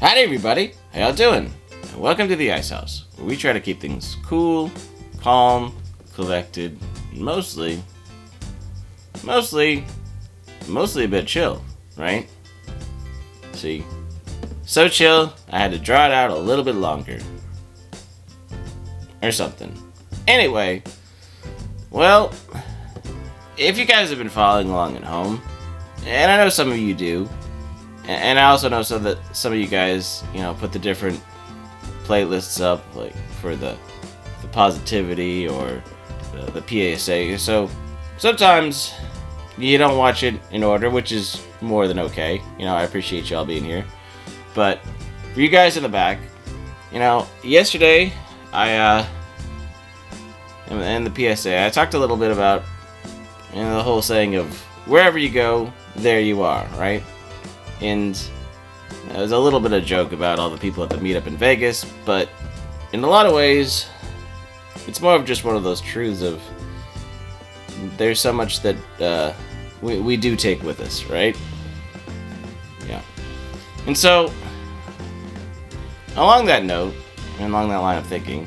Howdy everybody, how y'all doing? And welcome to the Ice House, where we try to keep things cool, calm, collected, mostly a bit chill, right? See, so chill, I had to draw it out a little bit longer. Or something. Anyway, well, if you guys have been following along at home, and I know some of you do, and I also know some of you guys, put the different playlists up, like for the positivity or the PSA. So sometimes you don't watch it in order, which is more than okay. I appreciate y'all being here. But for you guys in the back, yesterday I in the PSA I talked a little bit about the whole saying of wherever you go, there you are, right? And there's a little bit of joke about all the people at the meetup in Vegas, but in a lot of ways, it's more of just one of those truths of there's so much that we do take with us, right? Yeah. And so, along that note, and along that line of thinking,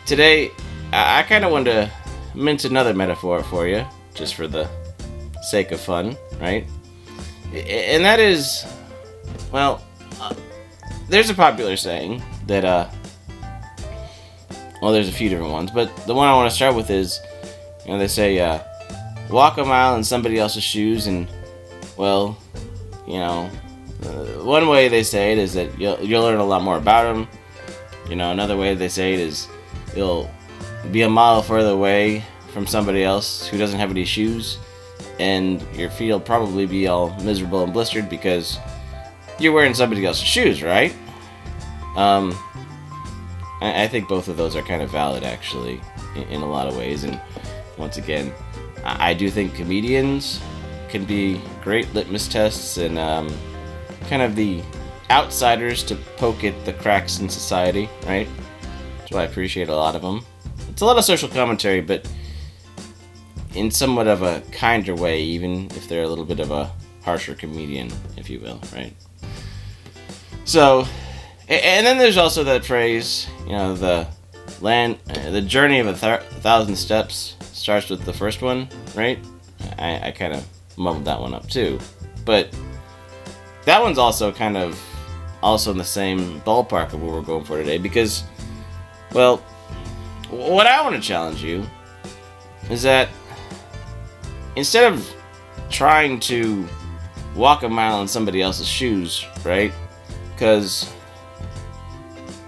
today I kind of wanted to mint another metaphor for you, just for the sake of fun, right? And that is, there's a popular saying that, there's a few different ones, but the one I want to start with is, they say, walk a mile in somebody else's shoes, and, one way they say it is that you'll learn a lot more about them. Another way they say it is you'll be a mile further away from somebody else who doesn't have any shoes, and your feet will probably be all miserable and blistered because you're wearing somebody else's shoes, right? I think both of those are kind of valid, actually, in a lot of ways. And once again, I do think comedians can be great litmus tests and kind of the outsiders to poke at the cracks in society, right? That's why I appreciate a lot of them. It's a lot of social commentary, but in somewhat of a kinder way, even if they're a little bit of a harsher comedian, if you will, right? So, and then there's also that phrase, the journey of 1,000 steps starts with the first one, right? I kind of mumbled that one up too, but that one's also kind of also in the same ballpark of what we're going for today, because, what I want to challenge you is that instead of trying to walk a mile in somebody else's shoes, right? Because,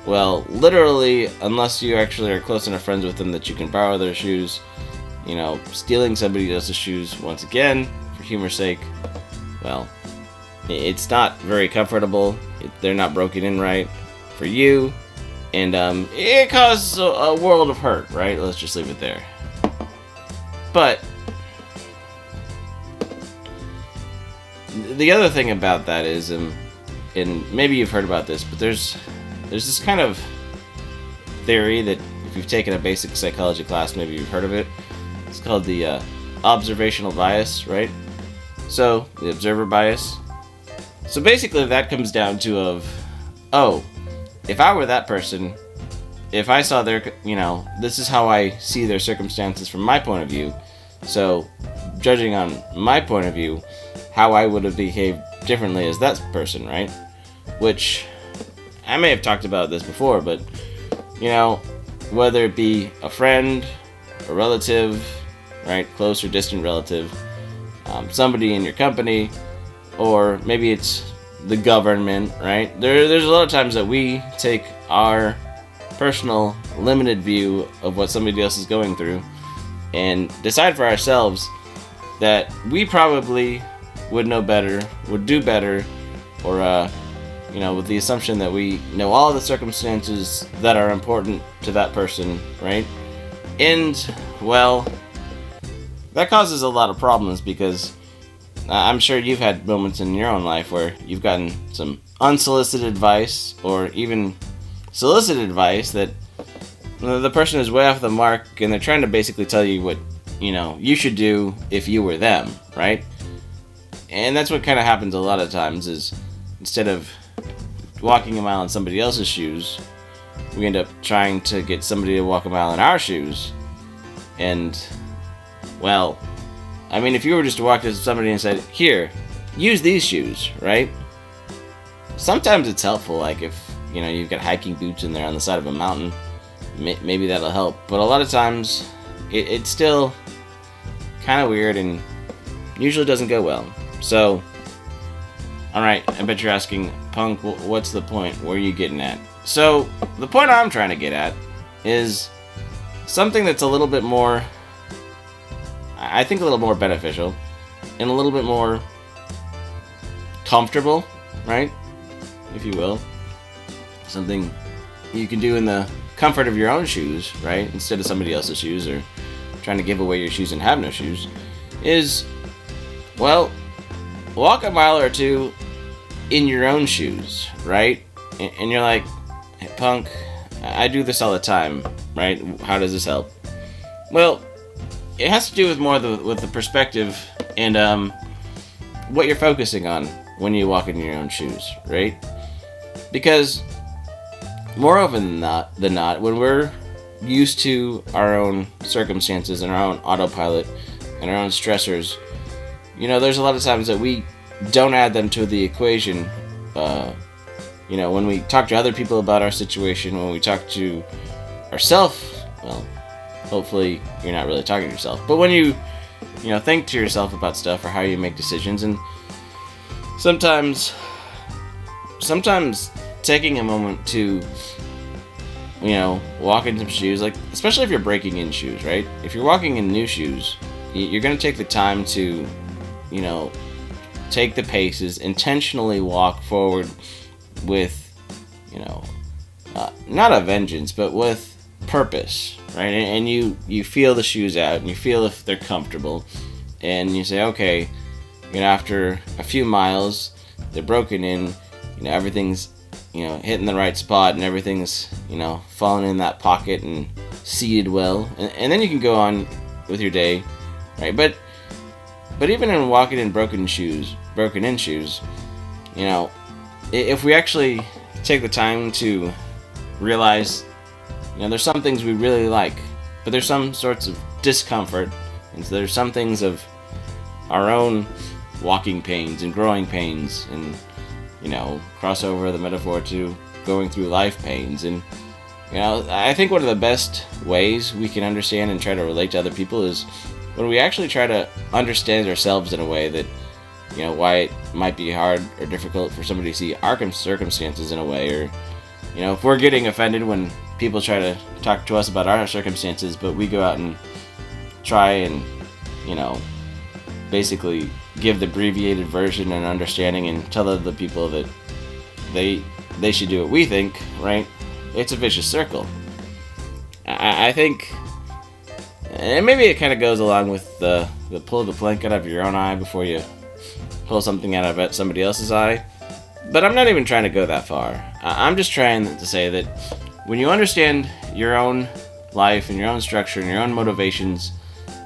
literally, unless you actually are close enough friends with them that you can borrow their shoes, stealing somebody else's shoes, once again, for humor's sake, it's not very comfortable. They're not broken in right for you, and it causes a world of hurt, right? Let's just leave it there. But the other thing about that is, and maybe you've heard about this, but there's this kind of theory that if you've taken a basic psychology class, maybe you've heard of it. It's called the observational bias, right? So, the observer bias. So basically that comes down to if I were that person, if I saw their, this is how I see their circumstances from my point of view. So, judging on my point of view, how I would have behaved differently as that person, right? Which, I may have talked about this before, but, whether it be a friend, a relative, right, close or distant relative, somebody in your company, or maybe it's the government, right? There's a lot of times that we take our personal, limited view of what somebody else is going through and decide for ourselves that we probably would know better, would do better, or, with the assumption that we know all the circumstances that are important to that person, right? And, that causes a lot of problems because I'm sure you've had moments in your own life where you've gotten some unsolicited advice or even solicited advice that the person is way off the mark and they're trying to basically tell you what, you should do if you were them, right? And that's what kind of happens a lot of times is instead of walking a mile in somebody else's shoes, we end up trying to get somebody to walk a mile in our shoes. And, well, I mean, if you were just to walk to somebody and said, here, use these shoes, right? Sometimes it's helpful, like if, you know, you've got hiking boots and they're on the side of a mountain, maybe that'll help. But a lot of times, it's still kind of weird and usually doesn't go well. So, alright, I bet you're asking, Punk, what's the point? Where are you getting at? So, the point I'm trying to get at is something that's a little bit more, I think a little more beneficial, and a little bit more comfortable, right? If you will. Something you can do in the comfort of your own shoes, right? Instead of somebody else's shoes, or trying to give away your shoes and have no shoes, is, well, walk a mile or two in your own shoes, right? And you're like, hey, Punk, I do this all the time, right? How does this help? Well, it has to do with more with the perspective and what you're focusing on when you walk in your own shoes, right? Because more often than not, when we're used to our own circumstances and our own autopilot and our own stressors, you know, there's a lot of times that we don't add them to the equation. You know, when we talk to other people about our situation, when we talk to ourselves, well, hopefully you're not really talking to yourself, but when you know, think to yourself about stuff or how you make decisions, and sometimes taking a moment to, you know, walk in some shoes, like, especially if you're breaking in shoes, right? If you're walking in new shoes, you're going to take the time to, you know, take the paces, intentionally walk forward with, you know, not a vengeance, but with purpose, right? And you feel the shoes out, and you feel if they're comfortable, and you say, okay, you know, after a few miles, they're broken in, you know, everything's, you know, hitting the right spot, and everything's, you know, falling in that pocket and seated well, and then you can go on with your day, right? But even in walking in broken in shoes, you know, if we actually take the time to realize, you know, there's some things we really like, but there's some sorts of discomfort, and so there's some things of our own walking pains and growing pains, and, you know, cross over the metaphor to going through life pains. And, you know, I think one of the best ways we can understand and try to relate to other people is when we actually try to understand ourselves in a way that, you know, why it might be hard or difficult for somebody to see our circumstances in a way, or, you know, if we're getting offended when people try to talk to us about our circumstances, but we go out and try and, you know, basically give the abbreviated version and understanding and tell other people that they should do what we think, right? It's a vicious circle. I think, and maybe it kind of goes along with the pull the plank out of your own eye before you pull something out of somebody else's eye. But I'm not even trying to go that far. I'm just trying to say that when you understand your own life and your own structure and your own motivations,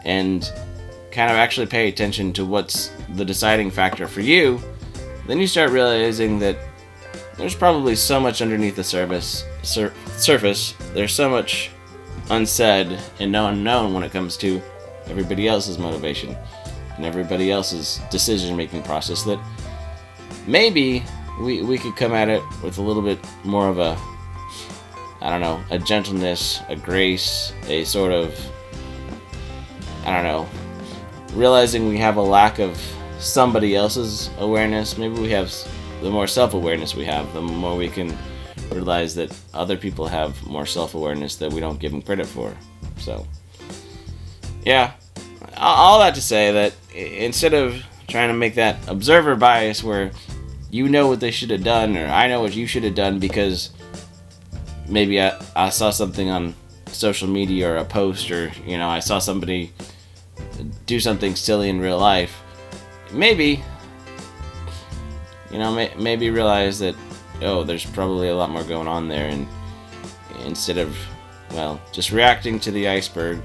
and kind of actually pay attention to what's the deciding factor for you, then you start realizing that there's probably so much underneath the surface. There's so much unsaid and unknown when it comes to everybody else's motivation and everybody else's decision-making process, that maybe we could come at it with a little bit more of a, I don't know, a gentleness, a grace, a sort of, I don't know, realizing we have a lack of somebody else's awareness. Maybe we have, the more self-awareness we have, the more we can realize that other people have more self-awareness that we don't give them credit for. So, yeah, all that to say that instead of trying to make that observer bias where you know what they should have done, or I know what you should have done because maybe I saw something on social media or a post, or, you know, I saw somebody do something silly in real life, maybe, you know, maybe realize that, oh, there's probably a lot more going on there, and instead of, well, just reacting to the iceberg.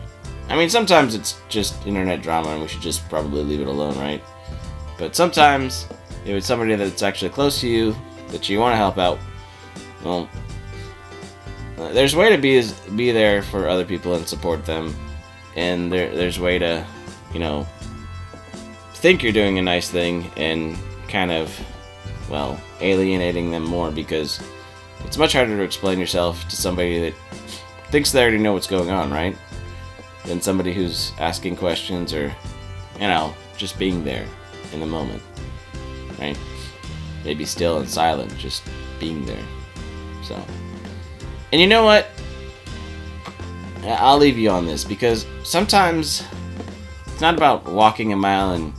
I mean, sometimes it's just internet drama and we should just probably leave it alone, right? But sometimes, if it's somebody that's actually close to you, that you want to help out, well, there's a way to be there for other people and support them, and there's a way to, you know, think you're doing a nice thing and kind of, well, alienating them more, because it's much harder to explain yourself to somebody that thinks they already know what's going on, right? Than somebody who's asking questions or, you know, just being there in the moment, right? Maybe still and silent, just being there. So, and you know what? I'll leave you on this, because sometimes it's not about walking a mile in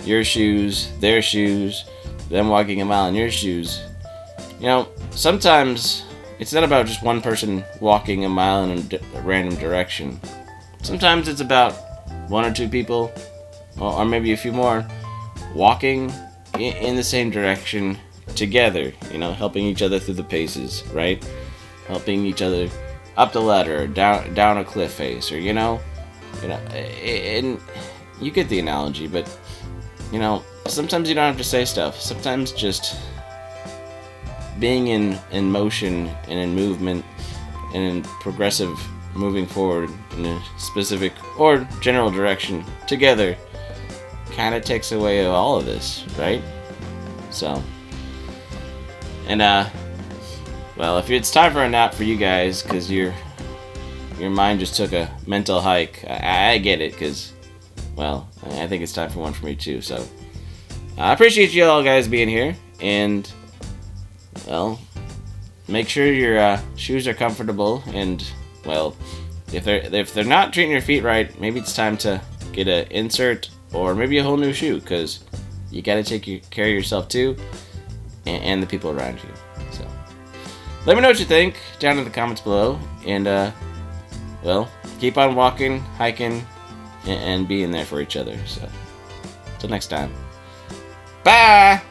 your shoes, their shoes, them walking a mile in your shoes. You know, sometimes it's not about just one person walking a mile in a random direction. Sometimes it's about one or two people, or maybe a few more, walking in the same direction together, you know, helping each other through the paces, right? Helping each other up the ladder, or down a cliff face, or, you know, and you get the analogy, but, you know, sometimes you don't have to say stuff. Sometimes just being in motion and in movement and in progressive moving forward in a specific or general direction together kind of takes away all of this, right? So, and well, if it's time for a nap for you guys, because your mind just took a mental hike, I get it, because, well, I think it's time for one for me too. So I appreciate you all guys being here, and, well, make sure your shoes are comfortable, and, well, if they're not treating your feet right, maybe it's time to get an insert or maybe a whole new shoe, because you got to take care of yourself too, and the people around you. So let me know what you think down in the comments below, and well, keep on walking, hiking, and being there for each other. So till next time, bye.